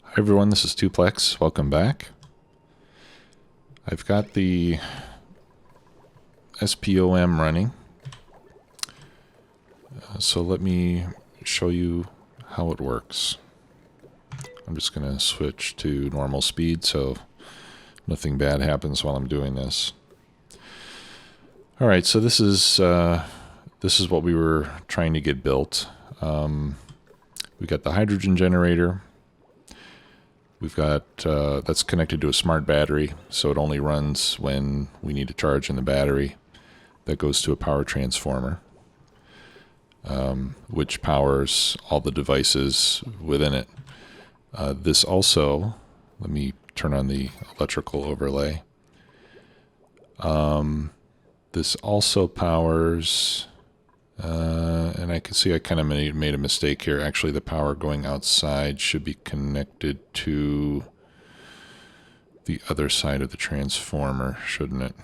Hi everyone, this is Tuplex. Welcome back. I've got the SPOM running. So let me show you how it works. I'm just going to switch to normal speed so nothing bad happens while I'm doing this. Alright, so this is what we were trying to get built. We got the hydrogen generator. We've got, that's connected to a smart battery, so it only runs when we need to charge in the battery. That goes to a power transformer, which powers all the devices within it. This also, let me turn on the electrical overlay. This also powers, and I can see I kind of made a mistake here. Actually, the power going outside should be connected to the other side of the transformer, shouldn't it?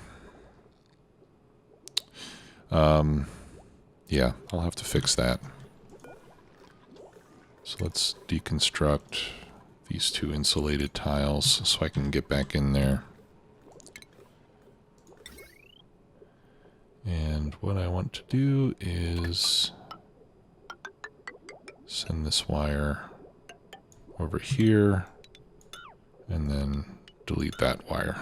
Yeah, I'll have to fix that. So let's deconstruct these two insulated tiles so I can get back in there. And what I want to do is send this wire over here and then delete that wire.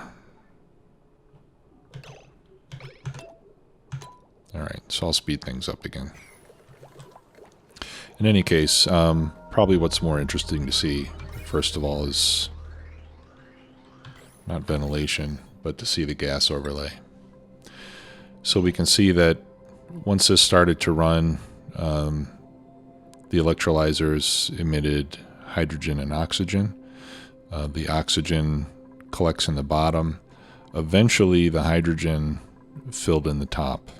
Alright, so I'll speed things up again. In any case, probably what's more interesting to see, first of all, is not ventilation, but to see the gas overlay. So we can see that once this started to run, the electrolyzers emitted hydrogen and oxygen. The oxygen collects in the bottom. Eventually, the hydrogen filled in the top.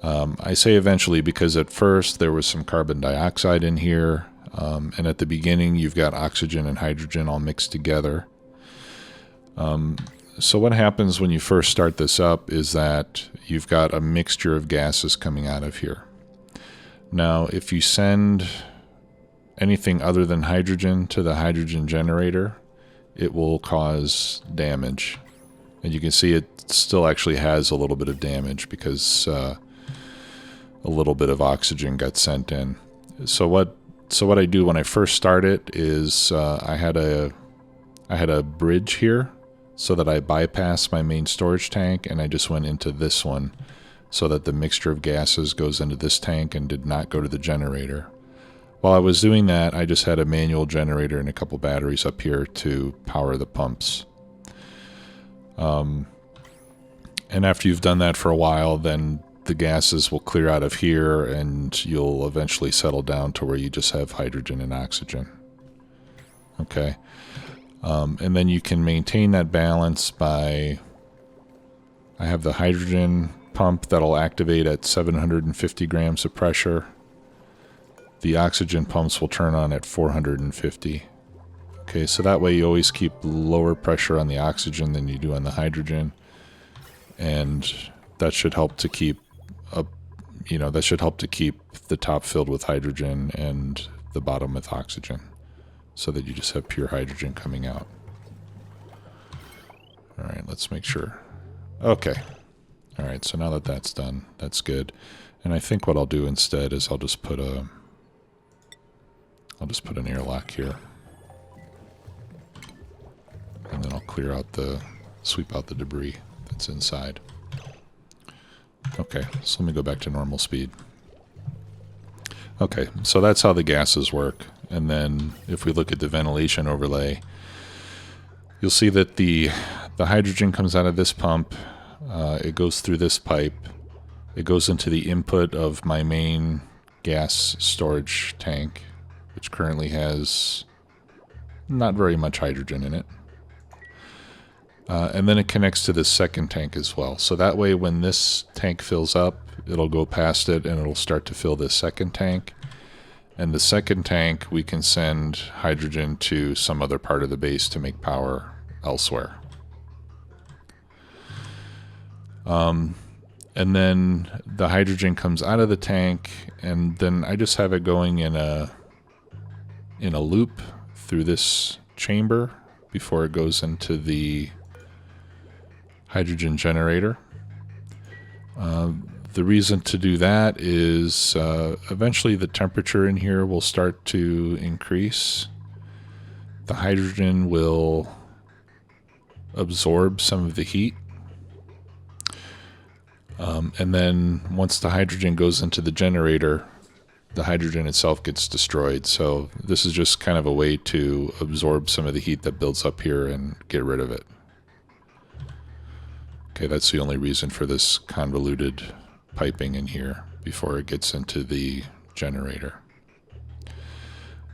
I say eventually because at first there was some carbon dioxide in here, and at the beginning you've got oxygen and hydrogen all mixed together. So what happens when you first start this up is that you've got a mixture of gases coming out of here. Now, if you send anything other than hydrogen to the hydrogen generator, it will cause damage. And you can see it still actually has a little bit of damage because a little bit of oxygen got sent in. So what I do when I first start it is I had a bridge here, so that I bypassed my main storage tank and I just went into this one so that the mixture of gases goes into this tank and did not go to the generator. While I was doing that, I just had a manual generator and a couple batteries up here to power the pumps. And after you've done that for a while, then the gases will clear out of here and you'll eventually settle down to where you just have hydrogen and oxygen. Okay. And then you can maintain that balance by, I have the hydrogen pump that'll activate at 750 grams of pressure. The oxygen pumps will turn on at 450. Okay, so that way you always keep lower pressure on the oxygen than you do on the hydrogen. And that should help to keep the top filled with hydrogen and the bottom with oxygen, so that you just have pure hydrogen coming out. Alright, let's make sure. Okay. Alright, so now that that's done, that's good. And I think what I'll do instead is I'll just put an airlock here. And then I'll sweep out the debris that's inside. Okay, so let me go back to normal speed. Okay, so that's how the gases work. And then if we look at the ventilation overlay, you'll see that the hydrogen comes out of this pump. It goes through this pipe. It goes into the input of my main gas storage tank, which currently has not very much hydrogen in it. And then it connects to this second tank as well. So that way when this tank fills up, it'll go past it and it'll start to fill this second tank. And the second tank, we can send hydrogen to some other part of the base to make power elsewhere. And then the hydrogen comes out of the tank, and then I just have it going in a loop through this chamber before it goes into the hydrogen generator. The reason to do that is eventually the temperature in here will start to increase. The hydrogen will absorb some of the heat. And then once the hydrogen goes into the generator, the hydrogen itself gets destroyed. So this is just kind of a way to absorb some of the heat that builds up here and get rid of it. Okay, that's the only reason for this convoluted piping in here before it gets into the generator.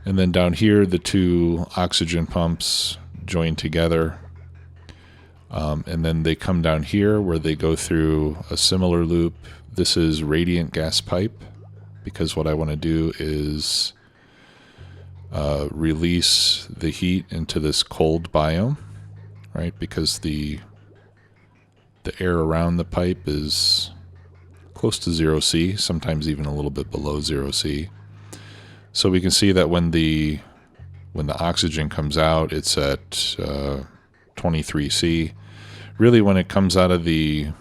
And then down here, the two oxygen pumps join together. And then they come down here where they go through a similar loop. This is radiant gas pipe, because what I want to do is release the heat into this cold biome, right? Because the air around the pipe is close to 0°C, sometimes even a little bit below 0°C. So we can see that when the oxygen comes out, it's at 23°C. Really, when it comes out of the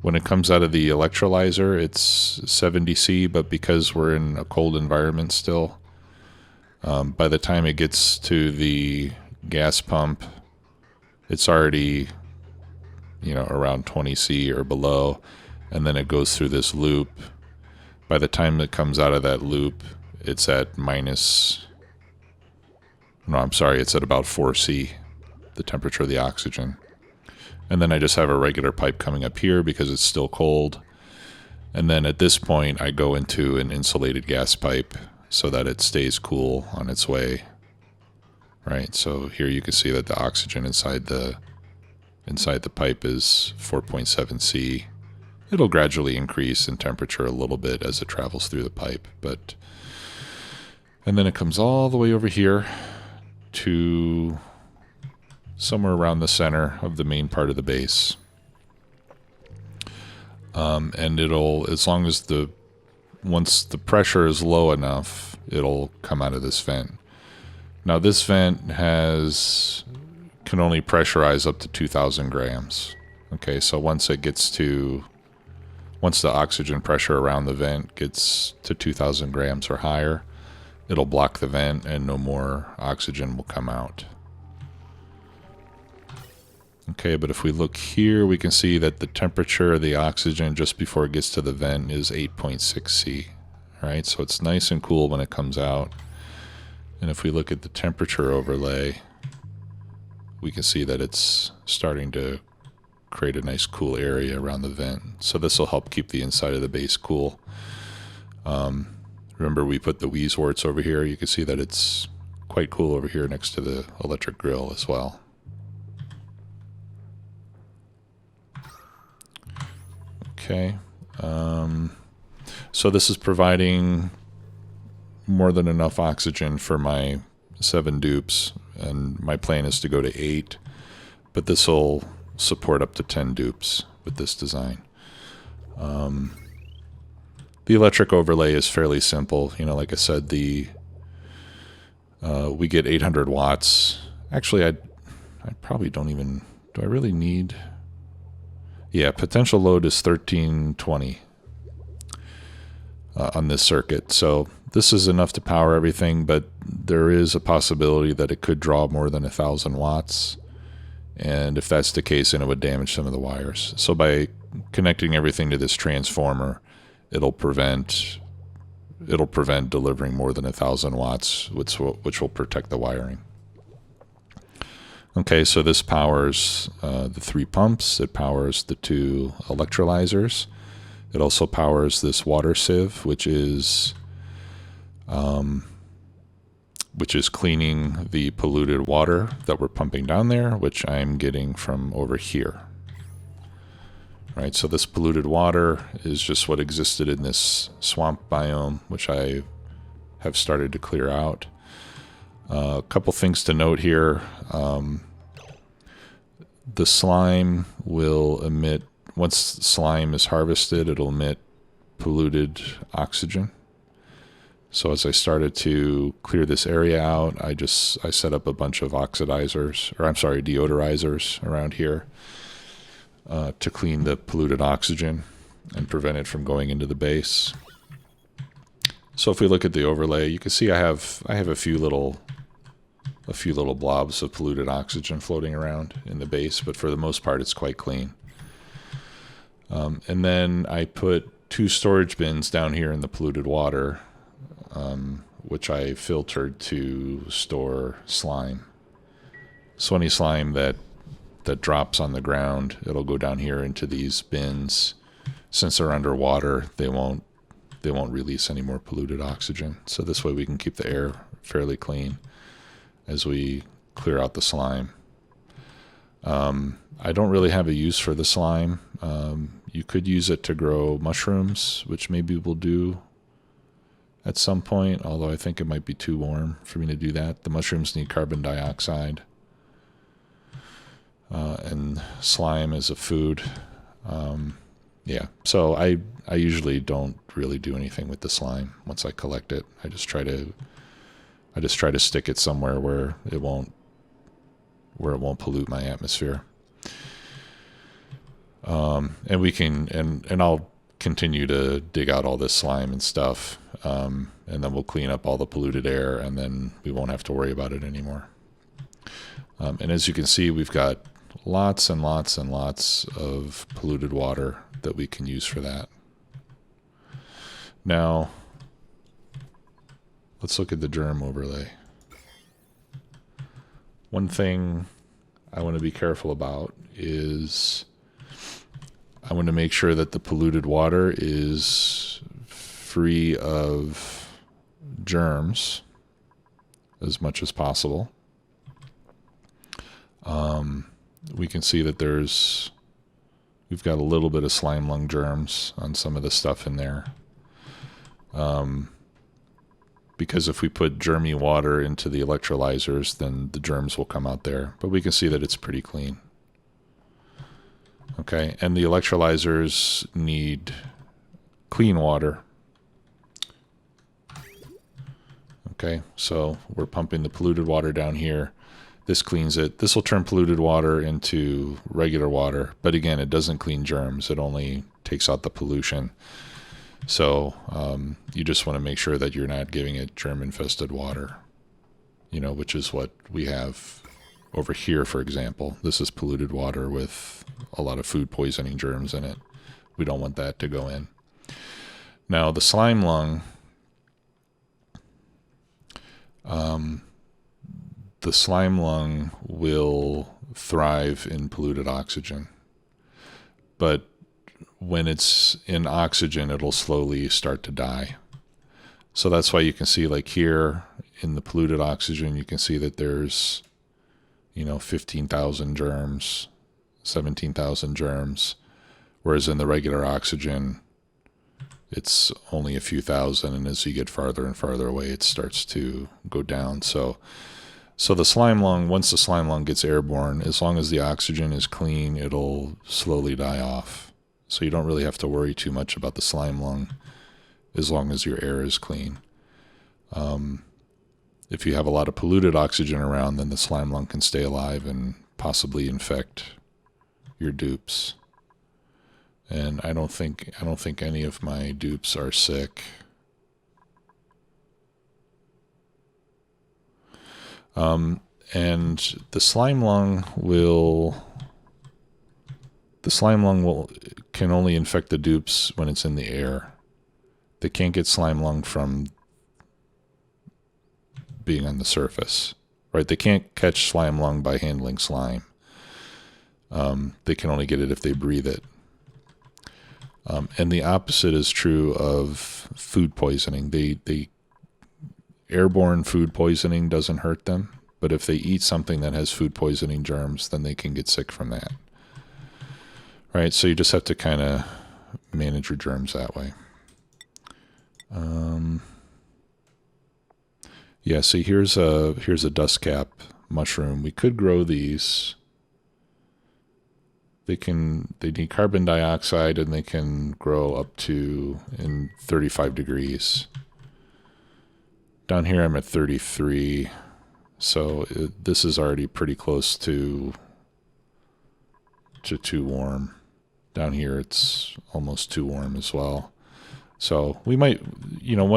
electrolyzer, it's 70°C, but because we're in a cold environment still, by the time it gets to the gas pump, it's already, around 20°C or below, and then it goes through this loop. By the time it comes out of that loop, it's at it's at about 4°C, the temperature of the oxygen. And then I just have a regular pipe coming up here because it's still cold. And then at this point, I go into an insulated gas pipe so that it stays cool on its way. Right, so here you can see that the oxygen inside the pipe is 4.7°C. It'll gradually increase in temperature a little bit as it travels through the pipe, and then it comes all the way over here to somewhere around the center of the main part of the base. And it'll, as long as once the pressure is low enough, it'll come out of this vent. Now this vent can only pressurize up to 2,000 grams. Okay, so once the oxygen pressure around the vent gets to 2,000 grams or higher, it'll block the vent and no more oxygen will come out. Okay, but if we look here, we can see that the temperature of the oxygen just before it gets to the vent is 8.6°C. Right, so it's nice and cool when it comes out. And if we look at the temperature overlay, we can see that it's starting to create a nice cool area around the vent. So this will help keep the inside of the base cool. Remember, we put the wheeze warts over here. You can see that it's quite cool over here next to the electric grill as well. Okay, so this is providing more than enough oxygen for my 7 dupes, and my plan is to go to 8, but this will support up to 10 dupes with this design. The electric overlay is fairly simple. Like I said, we get 800 watts. Actually, I probably don't even, do I really need? Yeah, potential load is 1320 on this circuit. So this is enough to power everything, but there is a possibility that it could draw more than 1,000 watts. And if that's the case, then it would damage some of the wires. So by connecting everything to this transformer, it'll prevent delivering more than 1,000 watts, which will protect the wiring. Okay, so this powers the 3 pumps. It powers the 2 electrolyzers. It also powers this water sieve, which is cleaning the polluted water that we're pumping down there, which I'm getting from over here. Right, so this polluted water is just what existed in this swamp biome, which I have started to clear out. A couple things to note here. The slime will emit, once slime is harvested, it'll emit polluted oxygen. So as I started to clear this area out, I set up a bunch of deodorizers around here to clean the polluted oxygen and prevent it from going into the base. So if we look at the overlay, you can see I have a few little blobs of polluted oxygen floating around in the base, but for the most part, it's quite clean. And then I put 2 storage bins down here in the polluted water, which I filtered to store slime. So any slime that drops on the ground, it'll go down here into these bins. Since they're underwater, they won't release any more polluted oxygen. So this way we can keep the air fairly clean as we clear out the slime. I don't really have a use for the slime. You could use it to grow mushrooms, which maybe we'll do at some point, although I think it might be too warm for me to do that. The mushrooms need carbon dioxide, and slime is a food. Yeah, so I usually don't really do anything with the slime once I collect it. I just try to stick it somewhere where it won't pollute my atmosphere. And we can and I'll continue to dig out all this slime and stuff, and then we'll clean up all the polluted air, and then we won't have to worry about it anymore. And as you can see, we've got lots and lots and lots of polluted water that we can use for that. Now, let's look at the germ overlay. One thing I want to be careful about is I want to make sure that the polluted water is free of germs as much as possible. We can see that we've got a little bit of slime lung germs on some of the stuff in there. Because if we put germy water into the electrolyzers, then the germs will come out there. But we can see that it's pretty clean. Okay, and the electrolyzers need clean water. Okay, so we're pumping the polluted water down here. This cleans it. This will turn polluted water into regular water, but again, it doesn't clean germs. It only takes out the pollution. So you just want to make sure that you're not giving it germ-infested water, which is what we have over here, for example. This is polluted water with a lot of food poisoning germs in it. We don't want that to go in. Now, the slime lung, will thrive in polluted oxygen. But when it's in oxygen, it'll slowly start to die. So that's why you can see, like here in the polluted oxygen, you can see that there's, 15,000 germs, 17,000 germs, whereas in the regular oxygen, it's only a few thousand, and as you get farther and farther away, it starts to go down. So the slime lung, once the slime lung gets airborne, as long as the oxygen is clean, it'll slowly die off. So you don't really have to worry too much about the slime lung as long as your air is clean. If you have a lot of polluted oxygen around, then the slime lung can stay alive and possibly infect your dupes. And I don't think any of my dupes are sick. And the slime lung can only infect the dupes when it's in the air. They can't get slime lung from being on the surface, right? They can't catch slime lung by handling slime. They can only get it if they breathe it. And the opposite is true of food poisoning. Airborne food poisoning doesn't hurt them, but if they eat something that has food poisoning germs, then they can get sick from that. Right? So you just have to kind of manage your germs that way. Yeah, see, here's a dust cap mushroom. We could grow these. They need carbon dioxide, and they can grow up to in 35 degrees. Down here I'm at 33, so this is already pretty close to too warm. Down here it's almost too warm as well. So we might, you know,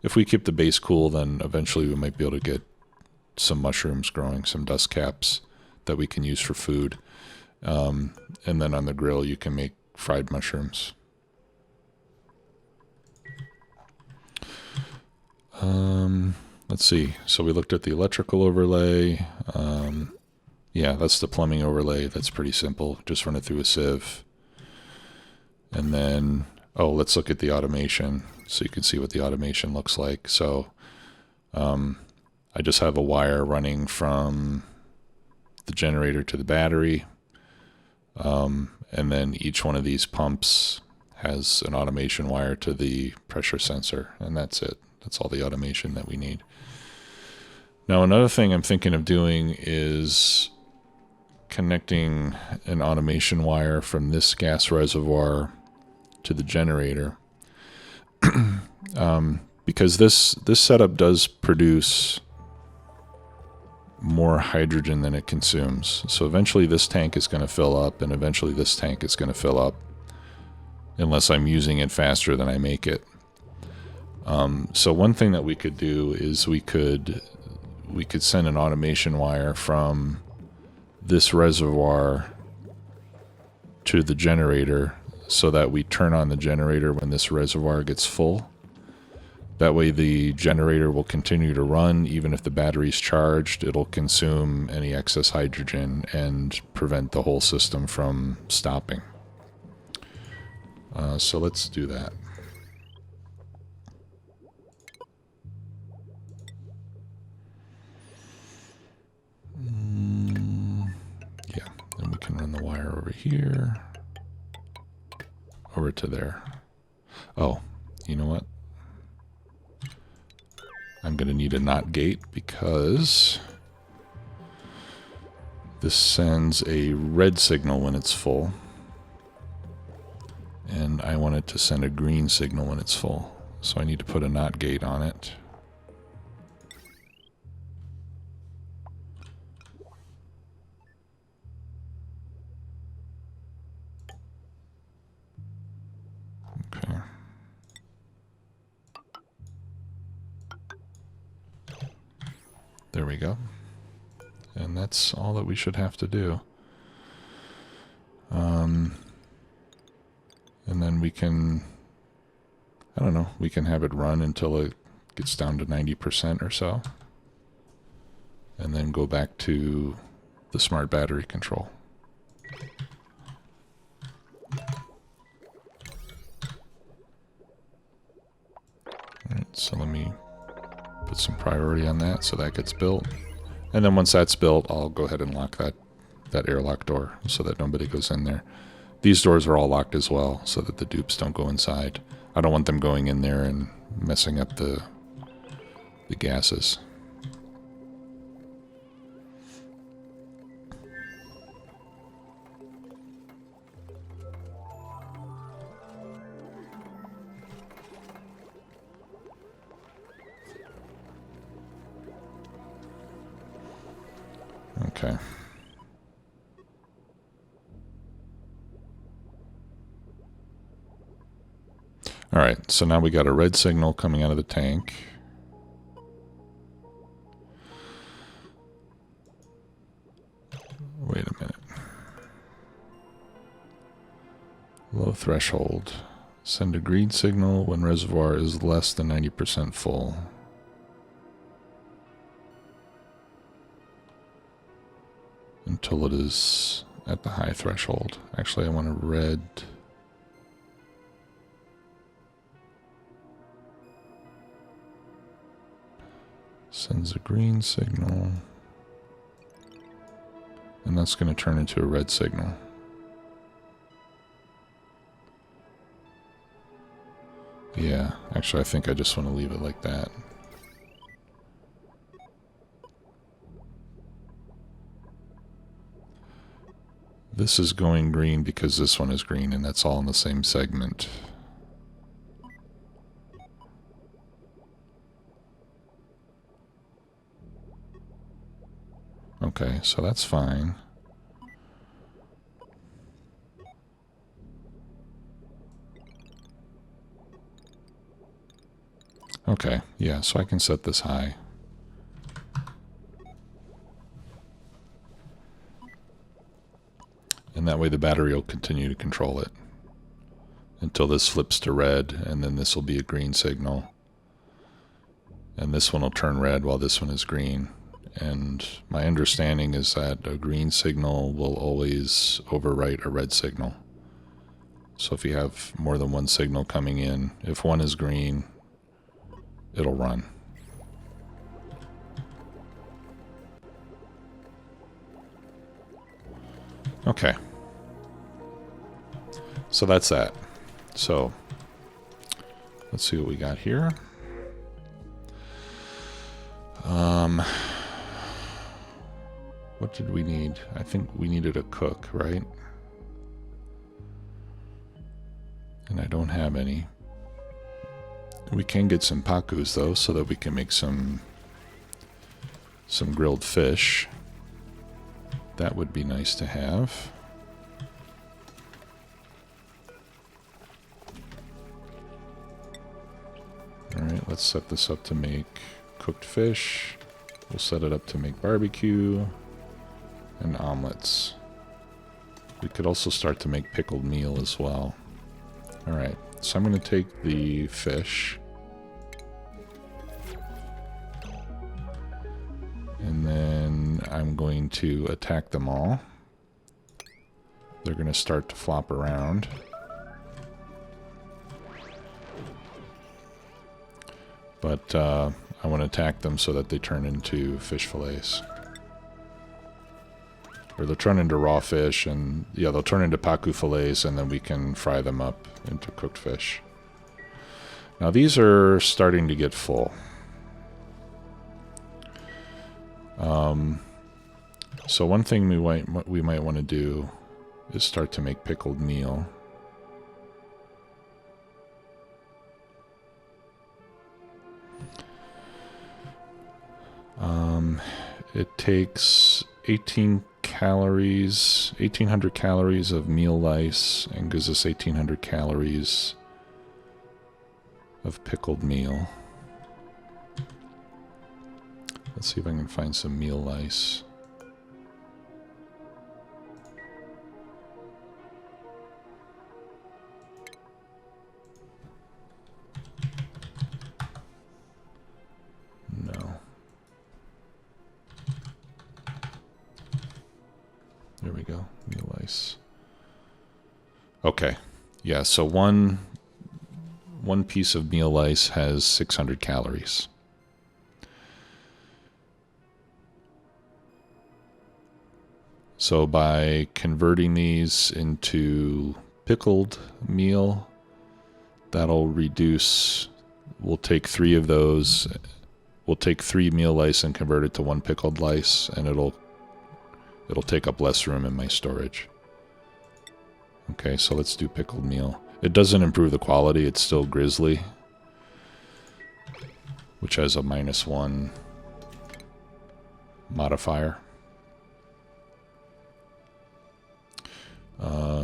if we keep the base cool, then eventually we might be able to get some mushrooms growing, some dust caps that we can use for food. And then on the grill you can make fried mushrooms. Let's see. So we looked at the electrical overlay. Yeah, that's the plumbing overlay. That's pretty simple. Just run it through a sieve. And then, oh, let's look at the automation so you can see what the automation looks like. So I just have a wire running from the generator to the battery. And then each one of these pumps has an automation wire to the pressure sensor, and that's it. That's all the automation that we need. Now, another thing I'm thinking of doing is connecting an automation wire from this gas reservoir to the generator. Because this setup does produce more hydrogen than it consumes. So eventually this tank is going to fill up, and eventually this tank is going to fill up, unless I'm using it faster than I make it. So one thing that we could do is we could send an automation wire from this reservoir to the generator so that we turn on the generator when this reservoir gets full. That way the generator will continue to run even if the battery's charged. It'll consume any excess hydrogen and prevent the whole system from stopping. So let's do that. Yeah, then we can run the wire over here, over to there. Oh, you know what? I'm going to need a NOT gate because this sends a red signal when it's full, and I want it to send a green signal when it's full. So I need to put a NOT gate on it. Okay. There we go. And that's all that we should have to do. And then we can, I don't know, we can have it run until it gets down to 90% or so. And then go back to the smart battery control. Alright, so let me put some priority on that so that gets built. And then once that's built, I'll go ahead and lock that airlock door so that nobody goes in there. These doors are all locked as well so that the dupes don't go inside. I don't want them going in there and messing up the gases. Okay. All right, so now we got a red signal coming out of the tank. Wait a minute. Low threshold. Send a green signal when reservoir is less than 90% full. Until it is at the high threshold. Actually, I want a red. Sends a green signal. And that's going to turn into a red signal. Yeah, actually I think I just want to leave it like that. This is going green because this one is green, and that's all in the same segment. Okay, so that's fine. Okay, yeah, so I can set this high. And that way the battery will continue to control it until this flips to red, and then this will be a green signal. And this one will turn red while this one is green. And my understanding is that a green signal will always overwrite a red signal. So if you have more than one signal coming in, if one is green, it'll run. Okay. So that's that. So let's see what we got here. What did we need? I think we needed a cook, right? And I don't have any. We can get some pakus though, so that we can make some grilled fish. That would be nice to have. Alright, let's set this up to make cooked fish. We'll set it up to make barbecue and omelets. We could also start to make pickled meal as well. Alright, so I'm going to take the fish. And then I'm going to attack them all. They're going to start to flop around. But I want to attack them so that they turn into fish fillets. Or they'll turn into raw fish, and yeah, they'll turn into paku fillets, and then we can fry them up into cooked fish. Now these are starting to get full. So one thing we might want to do is start to make pickled meal. It takes 18 calories, 1800 calories of meal lice, and gives us 1800 calories of pickled meal. Let's see if I can find some meal lice. No. There we go, meal lice. Okay, yeah, so one piece of meal lice has 600 calories. So by converting these into pickled meal, that'll reduce, we'll take 3 of those, we'll take 3 meal lice and convert it to 1 pickled lice, and it'll take up less room in my storage. Okay, so let's do pickled meal. It doesn't improve the quality, it's still grizzly, which has a -1 modifier.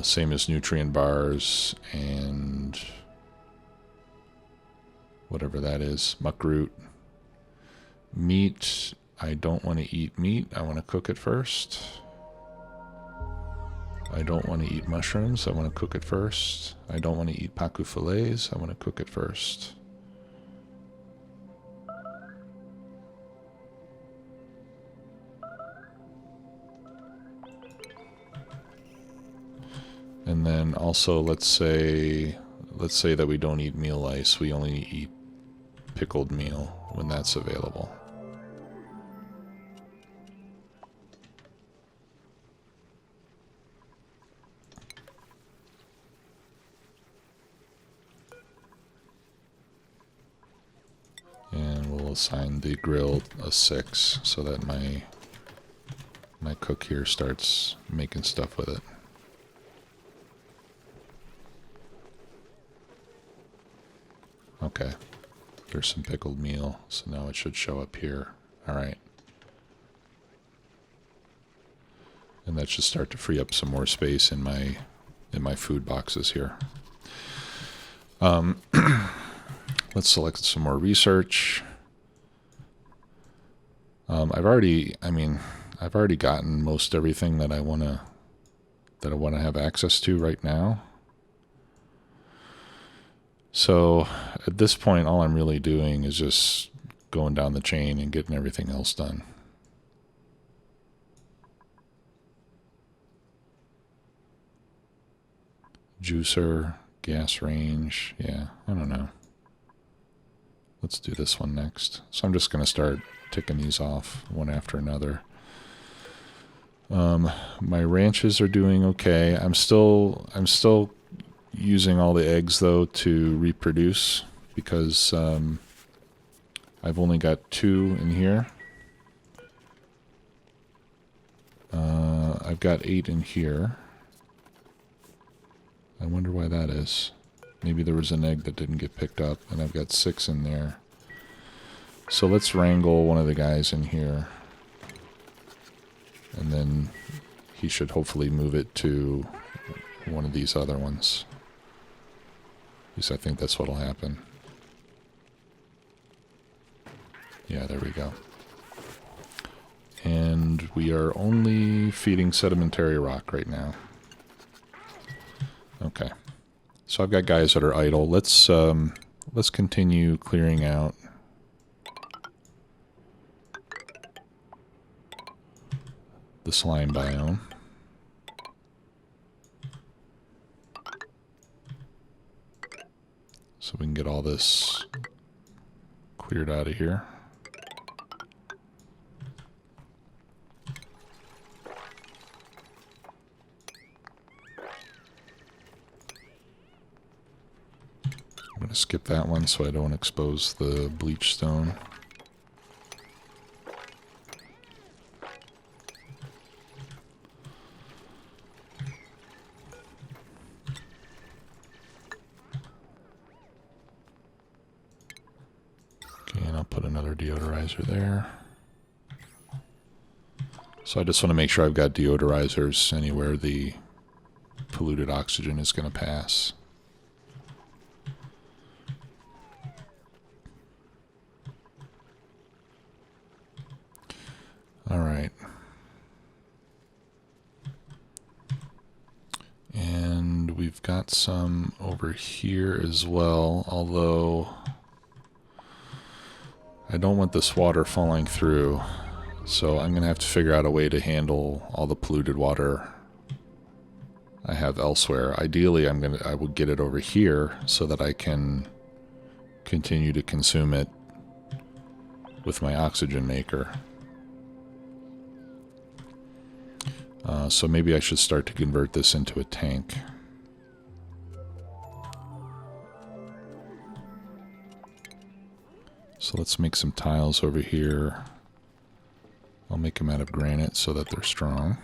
Same as nutrient bars and whatever that is, muckroot. Meat, I don't want to eat meat, I want to cook it first. I don't want to eat mushrooms, I want to cook it first. I don't want to eat paku fillets, I want to cook it first. And then also let's say that we don't eat meal lice, we only eat pickled meal when that's available. And we'll assign the grill a 6 so that my cook here starts making stuff with it. Okay, there's some pickled meal, so now it should show up here. Alright. And that should start to free up some more space in my food boxes here. Let's select some more research. I've already gotten most everything that I want to have access to right now. So at this point, all I'm really doing is just going down the chain and getting everything else done. Juicer, gas range, yeah, I don't know. Let's do this one next. So I'm just going to start ticking these off one after another. My ranches are doing okay. I'm still using all the eggs though to reproduce because I've only got 2 in here. I've got 8 in here. I wonder why that is. Maybe there was an egg that didn't get picked up, and I've got 6 in there. So let's wrangle one of the guys in here. And then he should hopefully move it to one of these other ones. At least I think that's what'll happen. Yeah, there we go. And we are only feeding sedimentary rock right now. Okay. So I've got guys that are idle. Let's continue clearing out the slime biome. So we can get all this cleared out of here. I'm going to skip that one so I don't expose the bleach stone. Okay, and I'll put another deodorizer there. So I just want to make sure I've got deodorizers anywhere the polluted oxygen is going to pass. All right. And we've got some over here as well, although I don't want this water falling through, so I'm going to have to figure out a way to handle all the polluted water I have elsewhere. Ideally, I would get it over here so that I can continue to consume it with my oxygen maker. So maybe I should start to convert this into a tank. So let's make some tiles over here. I'll make them out of granite so that they're strong.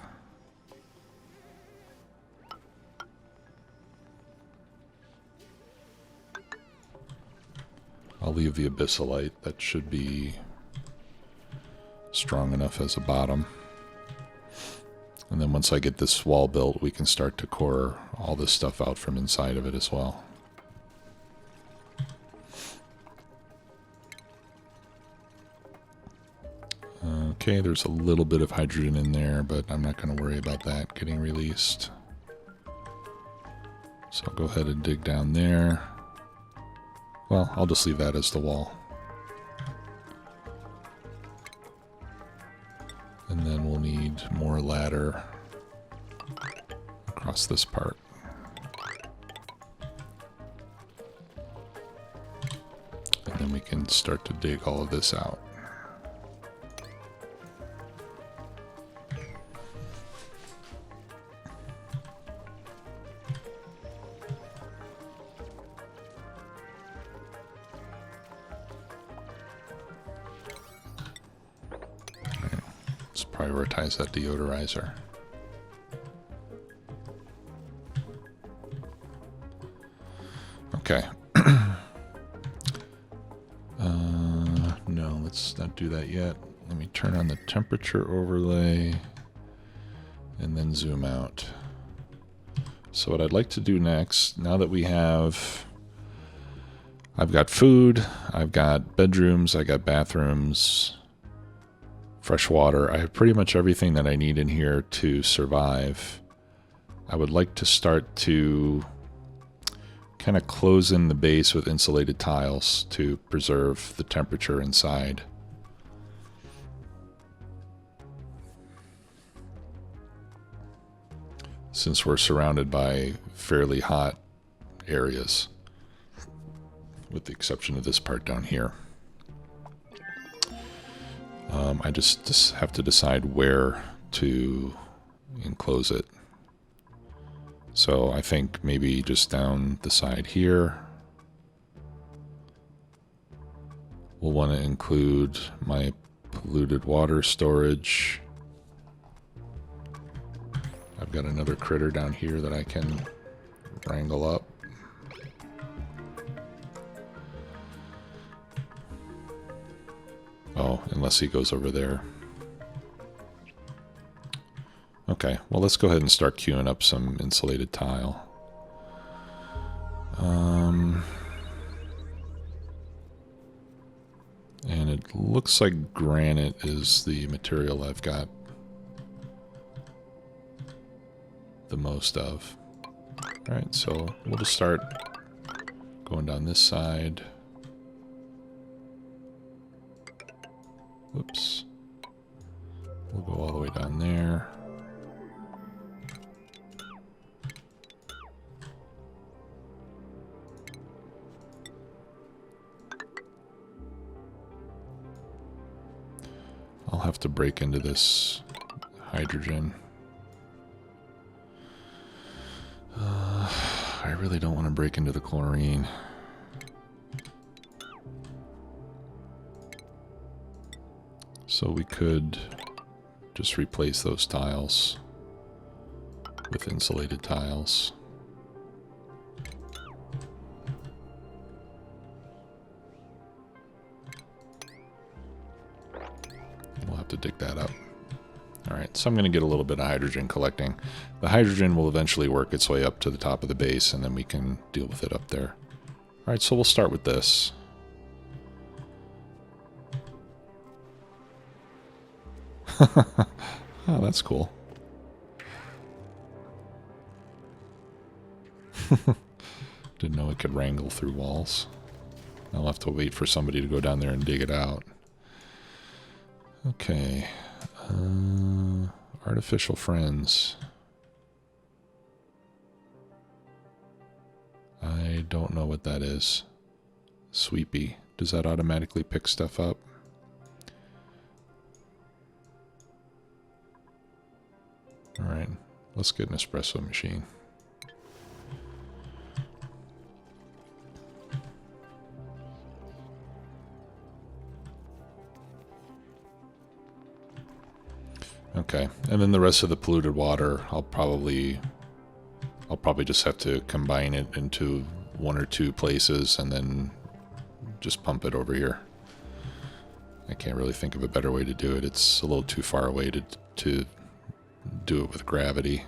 I'll leave the abyssalite. That should be strong enough as a bottom. And then once I get this wall built, we can start to core all this stuff out from inside of it as well. Okay, there's a little bit of hydrogen in there, but I'm not going to worry about that getting released. So I'll go ahead and dig down there. Well, I'll just leave that as the wall. And then we'll need more ladder across this part. And then we can start to dig all of this out. Prioritize that deodorizer. Okay. No, let's not do that yet. Let me turn on the temperature overlay. and then zoom out. So what I'd like to do next, now that we have, I've got food, I've got bedrooms, I got bathrooms, fresh water, I have pretty much everything that I need in here to survive. I would like to start to kind of close in the base with insulated tiles to preserve the temperature inside. Since we're surrounded by fairly hot areas, with the exception of this part down here. I just have to decide where to enclose it. So I think maybe just down the side here. We'll want to include my polluted water storage. I've got another critter down here that I can wrangle up. Oh, unless he goes over there. Okay, well let's go ahead and start queuing up some insulated tile. And it looks like granite is the material I've got the most of. Alright, so we'll just start going down this side. Whoops. We'll go all the way down there. I'll have to break into this hydrogen. I really don't want to break into the chlorine. So we could just replace those tiles with insulated tiles. We'll have to dig that up. Alright, so I'm going to get a little bit of hydrogen collecting. The hydrogen will eventually work its way up to the top of the base, and then we can deal with it up there. Alright, so we'll start with this. Oh, that's cool. Didn't know it could wrangle through walls. I'll have to wait for somebody to go down there and dig it out. Okay. Artificial friends. I don't know what that is. Sweepy. Does that automatically pick stuff up? Alright, let's get an espresso machine. Okay, and then the rest of the polluted water, I'll probably just have to combine it into one or two places and then just pump it over here. I can't really think of a better way to do it. It's a little too far away to do it with gravity.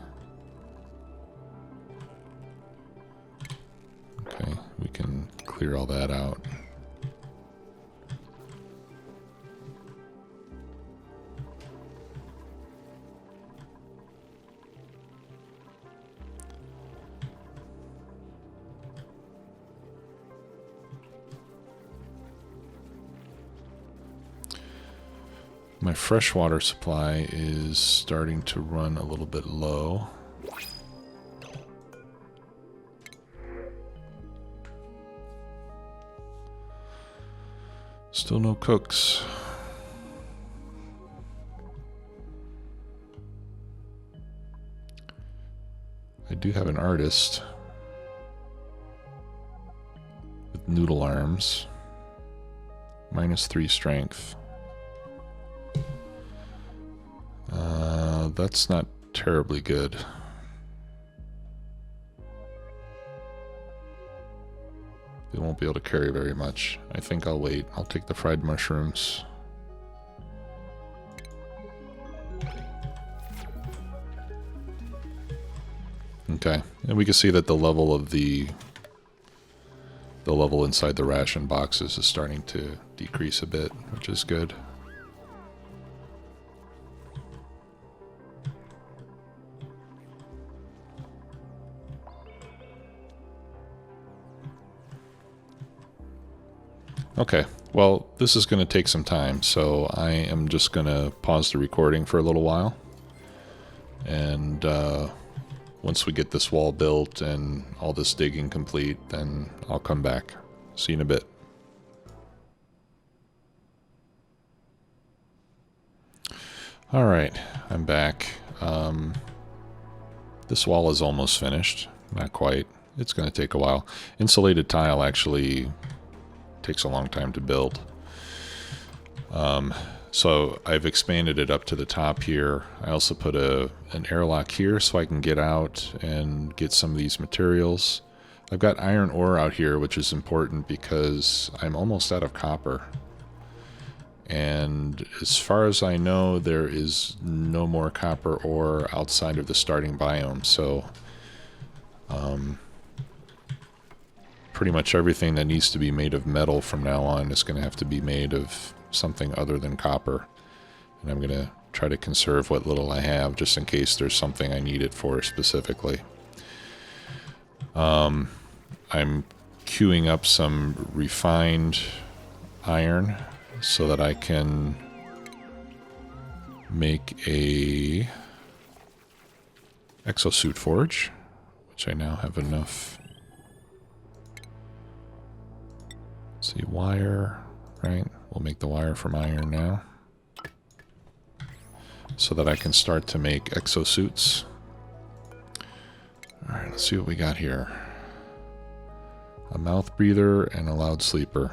Okay, we can clear all that out. My freshwater supply is starting to run a little bit low. Still no cooks. I do have an artist with noodle arms. -3 strength. That's not terribly good. They won't be able to carry very much. I think I'll wait. I'll take the fried mushrooms. Okay, and we can see that the level of the level inside the ration boxes is starting to decrease a bit, which is good. Okay, well, this is going to take some time, so I am just going to pause the recording for a little while. And once we get this wall built and all this digging complete, then I'll come back. See you in a bit. Alright, I'm back. This wall is almost finished. Not quite. It's going to take a while. Insulated tile actually takes a long time to build. So I've expanded it up to the top here. I also put an airlock here so I can get out and get some of these materials. I've got iron ore out here, which is important because I'm almost out of copper. And as far as I know, there is no more copper ore outside of the starting biome. So pretty much everything that needs to be made of metal from now on is going to have to be made of something other than copper. And I'm going to try to conserve what little I have just in case there's something I need it for specifically. I'm queuing up some refined iron so that I can make a Exosuit Forge, which I now have enough. Let's see, wire, right? We'll make the wire from iron now so that I can start to make exosuits. Alright, let's see what we got here. A mouth breather and a loud sleeper.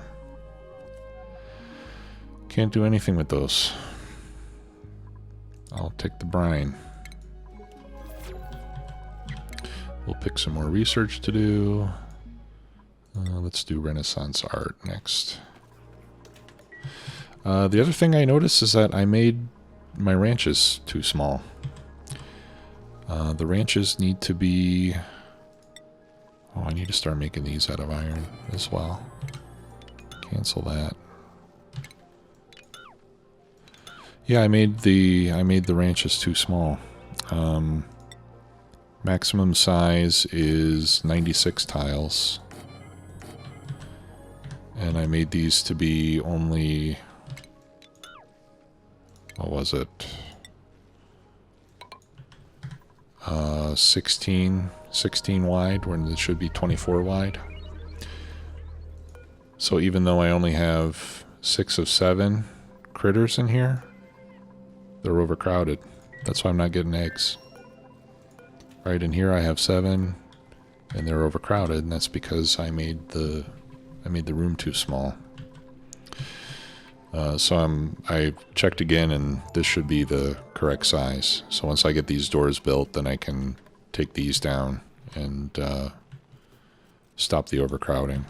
Can't do anything with those. I'll take the brine. We'll pick some more research to do. Let's do Renaissance art next. The other thing I noticed is that I made my ranches too small. The ranches need to be... Oh, I need to start making these out of iron as well. Cancel that. Yeah, I made the ranches too small. Maximum size is 96 tiles. And I made these to be only... What was it? 16 wide, when it should be 24 wide. So even though I only have 6 of 7 critters in here, they're overcrowded. That's why I'm not getting eggs. Right in here I have 7, and they're overcrowded, and that's because I made the room too small. So I checked again, and this should be the correct size. So once I get these doors built, then I can take these down and stop the overcrowding.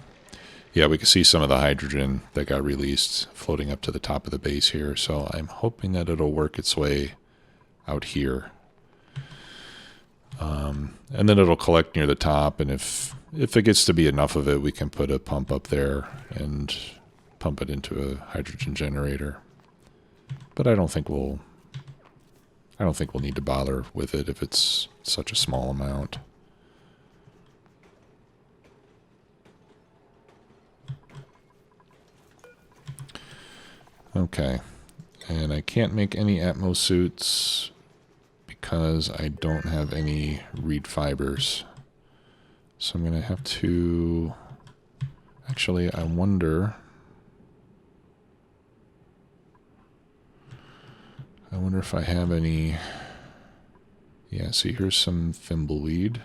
Yeah, we can see some of the hydrogen that got released floating up to the top of the base here. So I'm hoping that it'll work its way out here. And then it'll collect near the top, and if it gets to be enough of it, we can put a pump up there and pump it into a hydrogen generator. But I don't think we'll need to bother with it if it's such a small amount. Okay, and I can't make any Atmos suits because I don't have any reed fibers. So I'm going to have to... Actually, I wonder if I have any... Yeah, see, here's some thimbleweed.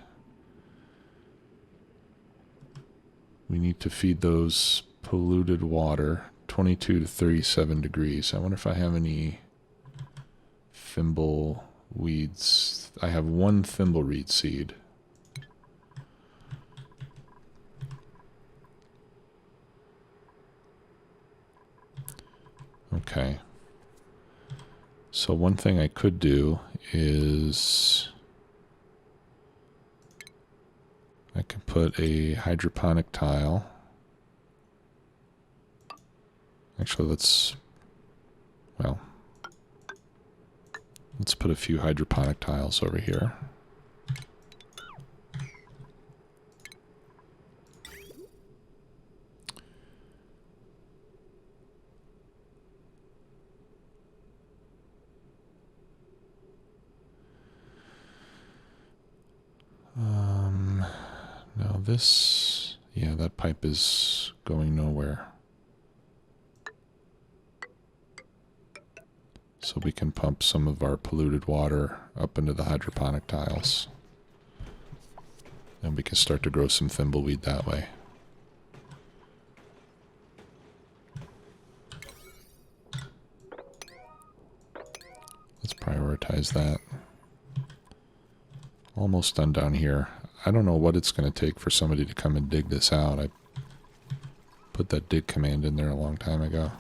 We need to feed those polluted water, 22 to 37 degrees. I wonder if I have any thimbleweeds. I have 1 thimbleweed seed. Okay. So one thing I could do is can put a hydroponic tile. Actually, let's put a few hydroponic tiles over here. Now this, yeah, that pipe is going nowhere. So we can pump some of our polluted water up into the hydroponic tiles. And we can start to grow some thimbleweed that way. Let's prioritize that. Almost done down here. I don't know what it's going to take for somebody to come and dig this out. I put that dig command in there a long time ago.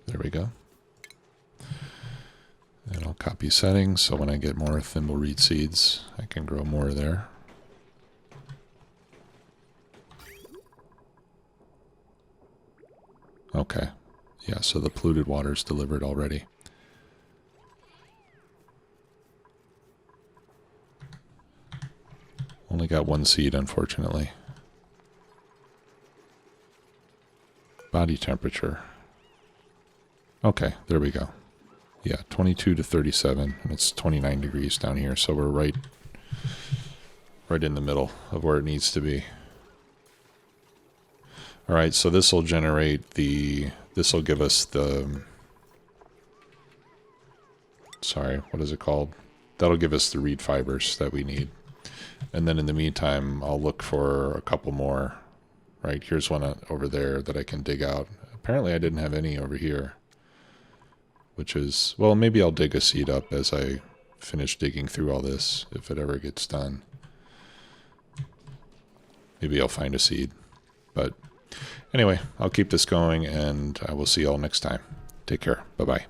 There we go. And I'll copy settings, so when I get more thimbleweed seeds, I can grow more there. Okay. Yeah, so the polluted water is delivered already. Only got one seed, unfortunately. Body temperature. Okay, there we go. Yeah, 22 to 37, and it's 29 degrees down here, so we're right in the middle of where it needs to be. All right, so this will generate this will give us the, sorry, what is it called? That'll give us the reed fibers that we need. And then in the meantime, I'll look for a couple more. Right, here's one over there that I can dig out. Apparently I didn't have any over here. Which is, well, maybe I'll dig a seed up as I finish digging through all this, if it ever gets done. Maybe I'll find a seed. But anyway, I'll keep this going, and I will see you all next time. Take care. Bye-bye.